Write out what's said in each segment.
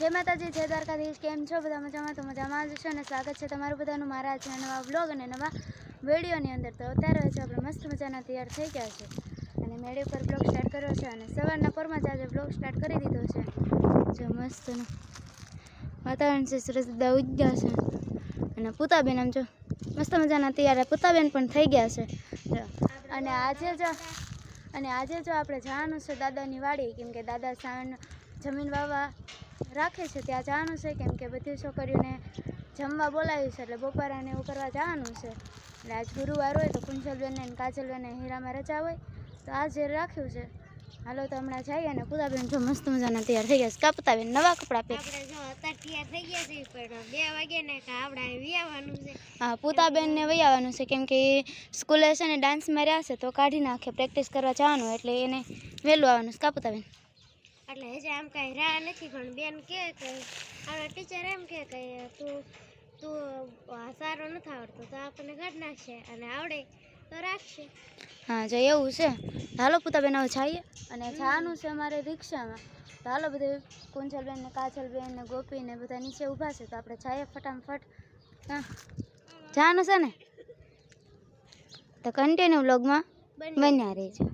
जय माताजी जय द्वारकाधीश केम छो बधा मजामां तो मजामां ज छो अने स्वागत छे तमारुं बधानुं मारा आज नवा व्लॉग अने नवा विडियोनी अंदर। तो अत्यारे आपणे मस्त मजाना तैयार थई गया छे अने मेळे पर व्लॉग स्टार्ट कर्यो छे अने सवाરના पोरमां ज आज व्लॉग स्टार्ट करी दीधो छे। जो मस्तનું वातावरण छे, सूरज दादा उग्या छे अने पूताबेन आम जो मस्त मजाना तैयार पूताबेन पण थई गया छे। अने આજે जो આપણે જવાનું છે દાદાની વાડી, કેમ કે દાદા સાણ જમીન વાવવા રાખે છે ત્યાં જવાનું છે, કેમ કે બધી છોકરીઓને જમવા બોલાવ્યું છે એટલે બપોરાને એવું કરવા જવાનું છે। એટલે આજ ગુરુવાર હોય તો કુંજલબેનને અને કાજલબેનને હીરામાં રજા હોય તો આજે રાખ્યું છે। હાલો તો હમણાં જઈએ અને પૂતાબેન જો મસ્ત મજાના તૈયાર થઈ ગયા છે। કા પૂતાબેન નવા કપડાં પહેરી આપણે જો અત્યારે તૈયાર થઈ ગયા છે પણ 2 વાગે ને આપણે વિયાવાનું છે। હા, પૂતાબેનને વહી આવવાનું છે કેમ કે સ્કૂલે છે ને ડાન્સમાં રહ્યા છે તો કાઢી નાખે, પ્રેક્ટિસ કરવા જવાનું એટલે એને વહેલું આવવાનું છે। કા પૂતાબેન એટલે હજી આમ કાંઈ રાહ નથી, પણ બેન કહે કે આપણા ટીચર એમ કહે કે તું સારો નથી આવડતો તો આપણને કાઢી નાખશે અને આવડે તો રાખશે। हाँ जो एवं है। हालो पूताबेन हवे जाइए अने जावानुं छे अमारे रिक्षामां। तो हालो बधे कुंजलबेन ने काजलबेन ने गोपी ने बधा नीचे ऊभा छे तो आपणे जाइए फटाफट। हाँ जावानुं छे ने तो कन्टिन्यू व्लॉगमां बन्या रहीजो।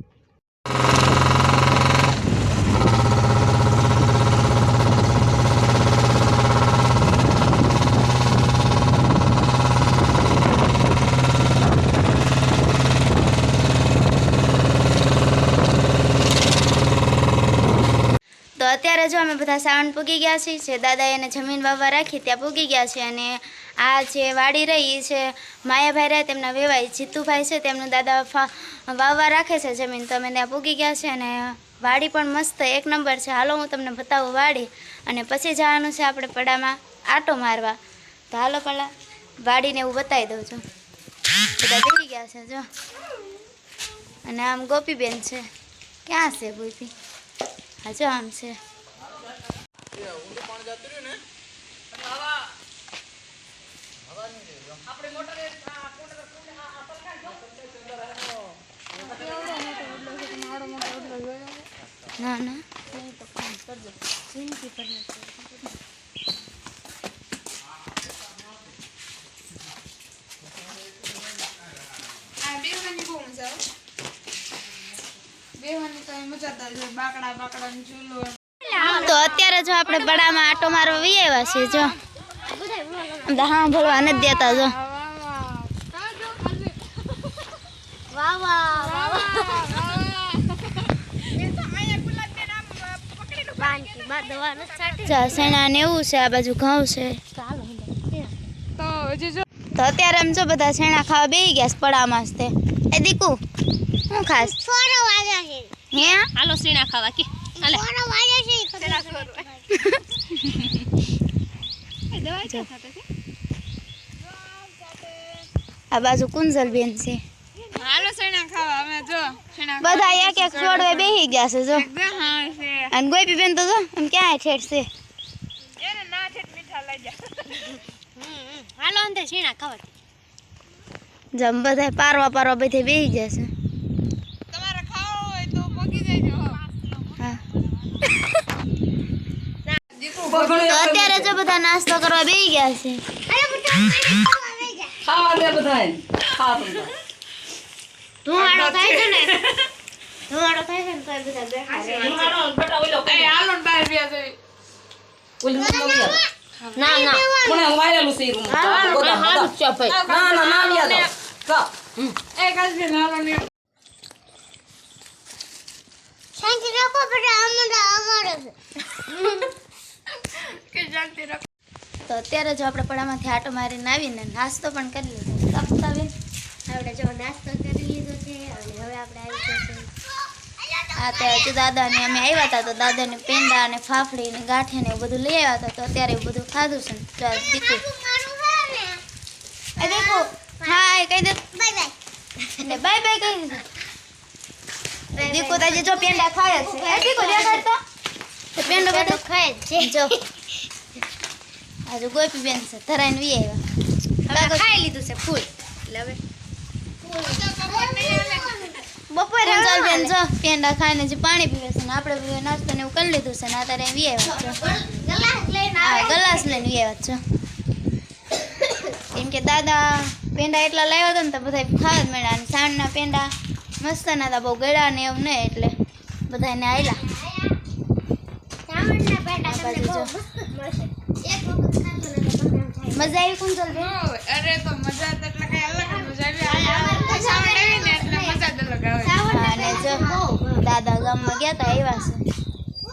तो अत्यारे जो अमे बधा सावण पूगी गया छे, जे दादाए एने जमीन वाववा राखी त्यां पूगी गया छे अने आ जे वाड़ी रही छे मायाभाई रहे तेमना वेवाई जीतुभाई छे तेमनुं दादा वाववा राखे छे जमीन, तो अमे त्यां पूगी गया छे अने वाड़ी पण मस्त एक नंबर छे। हालो हूँ तमने बतावुं वाड़ी अने पछी जवानुं छे आपणे पडामां आटो मारवा। तो हालो पहेला वाड़ीने एवुं बतावी दઉં છું। बधा बेही गया छे जो अने आम गोपीबेन छे। क्यां छे गोपी? हाँ जो आम से ना ना तो अत्यारे जो आपणे बड़ामां आटो मारवा वी आव्या छे। जो हाँ बोलवा न देता जो વાહ વાહ जा सेना ने एवुं छे, आ बाजू घઉં छे। तो अत्यारे आम जो बधा सेना खावा बेही गया छे पड़ामां ज ते। ए दीकू હું ખાસ છોરો વાગ્યા છે હે હાલો સીણા ખાવા કે હાલે છોરો વાગ્યા છે ખરા છોરો એ દવા કે ખાતે છે આ બાજુ કુંજલબેન છે। હાલો સીણા ખાવા અમે જો સીણા બધા એક એક છોડવે બેહી ગયા છે જો। એકદમ હા છે અને ગોપીબેન તો જો આમ ક્યાં ઠેઠ છે। એને ના ઠેઠ મીઠા લઈ જા હાલો અંતે સીણા ખાવા જમ બધા પારવા પારવા બધે બેહી ગયા છે। તમારે ખાવો હોય તો પગી જઈજો હા તો અત્યારે જો બધા નાસ્તો કરવા બેહી ગયા છે। ખાવા દે બધાય ખાવા દે ધુવાડો થાય છે ને ધુવાડો થાય છે ને તો બધા બેઠા રહે મારો બેટા ઓલો એ હાલો ને બહાર બેસ જઈ ઓલી નો વિયા ના ના કોણે વાયલું છે રૂમ બધા હારું છે ભાઈ ના ના ના વિયા કા એ કાજે હાલો ને શાંતિ રાખો બેટા અમારે કે શાંતિ રાખ। તો અત્યારે જો આપણે પડામાંથી આટો મારીને આવીને નાસ્તો પણ કરી લીધો। કાપતાબેન આપણે જો નાસ્તો કરી લીધો છે અને હવે આપણે આવી જશે આ તે હજુ દાદાને અમે આવ્યા હતા તો દાદાને પેંડા અને ફાફડી ને ગાંઠિયા ને એવું બધું લઈ આવ્યા હતા। તો અત્યારે એવું બધું ખાધું છે ને તો દીકુ એ દીકુ હા એ કહી દે બાય બાય એટલે બાય બાય કહી દીધું। દીકુ તો હજી જો પેંડા ખાય જ છે। એ દીકુ દેખાડ તો પેંડો બધું ખાય છે જો આજુ ગોપીબેન છે ધરાઈને વી આવ્યા ખાઈ લીધું છે ફૂલ એટલે હવે બપોરે કુંજલબેન જો પેંડા ખાઈને જે પાણી પીવે છે ને આપણે નાસ્તો ને એવું કરી લીધું છે ને અત્યારે વી આવ્યા છે। આવ્યા છો કેમ કે દાદા પેંડા એટલા લાવ્યા હતા ને તો બધા ખાવા જ મળ્યા અને સાંજના પેંડા મસ્ત ના હતા બહુ ગળ્યા ને એવું નહીં એટલે બધાને આયલા સાવણના પેંડા આ તમને બાજુ બહુ જો. મસ્ત મળશે. એક વખત ખાશો ને તો તમને એમ થાય. મજા આવી કુંજલ બેન ઓય, અરે તો મજા તો એટલે કઈ અલગ જ મજા આવી. સાવણ આવી ને એટલે મજા જ અલગ આવે. હા, અને જો દાદા ગામમાં ગયા તા આવ્યા છે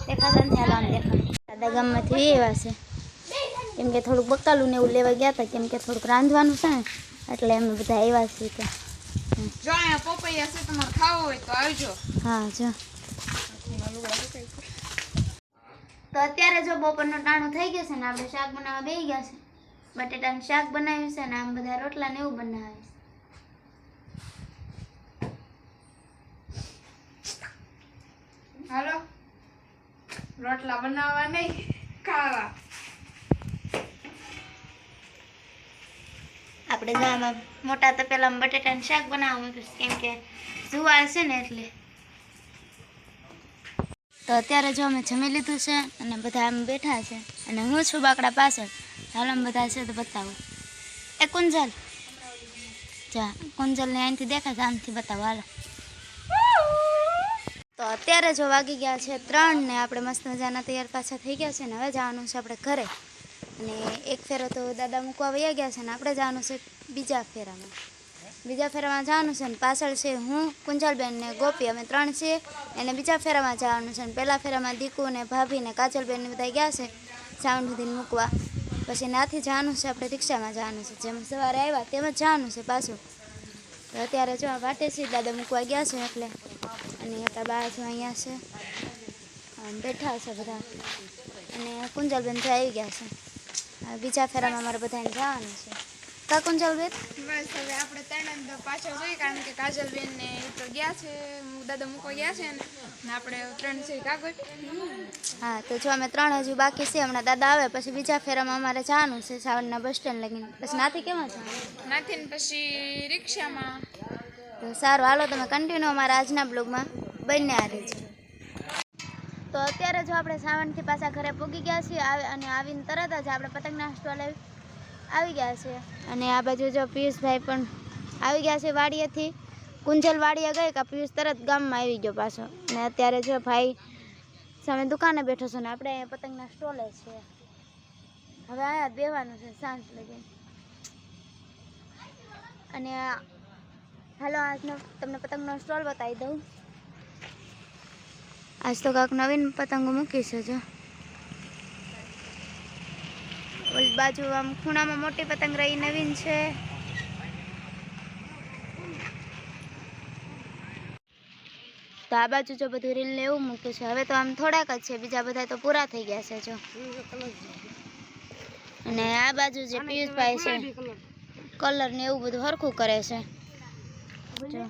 દેખાતા નથી હાલો આમ દેખા દાદા ગામમાંથી આવ્યા છે કેમ કે થોડુંક બકાલું ને એવું લેવા ગયા હતા કેમ કે થોડુંક રાંધવાનું છે ને એટલે અમે બધા આવ્યા છીએ ત્યાં જો અહીંયા પપૈયા છે તમારે ખાવું હોય તો આવજો. હા જો તો અત્યારે જો બપોરનું ટાણું થઈ ગયું છે ને આપણે શાક બનાવવા બેસી ગયા છે બટેટાનું શાક બનાવ્યું છે ને આમ બધા રોટલા ને એવું બનાવ્યું હાલો રોટલા બનાવવા નહીં ખાવા. આપણે જો આમાં મોટા તપેલામાં બટેટાનું શાક બનાવવા મૂક્યું છે કેમ કે જુવાર છે ને એટલે તો અત્યારે જો અમે જમી લીધું છે અને બધા આમ બેઠા છે અને હું છું બાકડા પાછળ હાલ આમ બધા છે તો બતાવો એ કુંજલ જા કુંજલને અહીંથી દેખાય છે આમથી બતાવો હાલો તો અત્યારે જો વાગી ગયા છે 3 ને આપણે મસ્ત મજાના તૈયાર પાછા થઈ ગયા છે ને હવે જવાનું છે આપણે ઘરે અને એક ફેરો તો દાદા મૂકવા વયા ગયા છે ને આપણે જવાનું છે બીજા ફેરામાં જવાનું છે ને પાછળ છે હું કુંજલબેન ને ગોપી અમે 3 છીએ અને બીજા ફેરામાં જવાનું છે ને પહેલા ફેરામાં દીકુ ને ભાભી ને કાજલબેન ને બધા ગયા છે સાઉન્ડ સુધી મૂકવા પછી નાથી જવાનું છે આપણે રિક્ષામાં જવાનું છે જેમ સવારે આવ્યા તેમ જ જવાનું છે પાછું તો અત્યારે જો વાટે છે દાદા મૂકવા ગયા છે એટલે અને હતા બા જો અહીંયા છે આમ બેઠા છે બધા અને કુંજલબેન તો આવી ગયા છે હવે બીજા ફેરામાં અમારે બધાને જવાનું છે કા કુંજલબેન બસ હવે આપણે ત્રણ તો પાછળ જોઈએ કારણ કે કાજલબેન ને એ તો ગયા છે દાદા મૂકવા ગયા છે ને આપણે 3 છે કાગળ. હા તો જો અમે 3 હજુ બાકી છે હમણાં દાદા આવે પછી બીજા ફેરામાં અમારે જવાનું છે સાવરના બસ સ્ટેન્ડ લગીને પછી નાથી કેમાં જવાનું નાથી ને પછી રિક્ષામાં. તો સારું હાલો તમે કન્ટિન્યુ અમારા આજના બ્લોગમાં બંને આ રહી છે તો અત્યારે જો આપણે સાવનથી પાછા ઘરે પૂગી ગયા છીએ અને આવીને તરત જ આપણે પતંગના સ્ટોલે આવી ગયા છે અને આ બાજુ જો પિયુષભાઈ પણ આવી ગયા છે વાડીએથી કુંજલ વાડીએ ગઈ કે પિયુષ તરત ગામમાં આવી ગયો પાછો અને અત્યારે જો ભાઈ સામે દુકાને બેઠો છે ને આપણે અહીંયા પતંગના સ્ટોલે છે હવે અહીંયા જ બેવાનું છે સાંજ લગી અને હાલો આજનો તમને પતંગનો સ્ટોલ બતાવી દઉં આજ તો કાંઈક નવીન પતંગો મૂકી છે જો ઓલી બાજુ આમ ખૂણામાં મોટી પતંગ રહી નવીન છે તો આ બાજુ જો બધું રીલ ને એવું મૂક્યું છે હવે તો આમ થોડાક જ છે બીજા બધા તો પૂરા થઈ ગયા છે જો અને આ બાજુ જે પિયુષભાઈ છે કલર ને એવું બધું હરખું કરે છે જો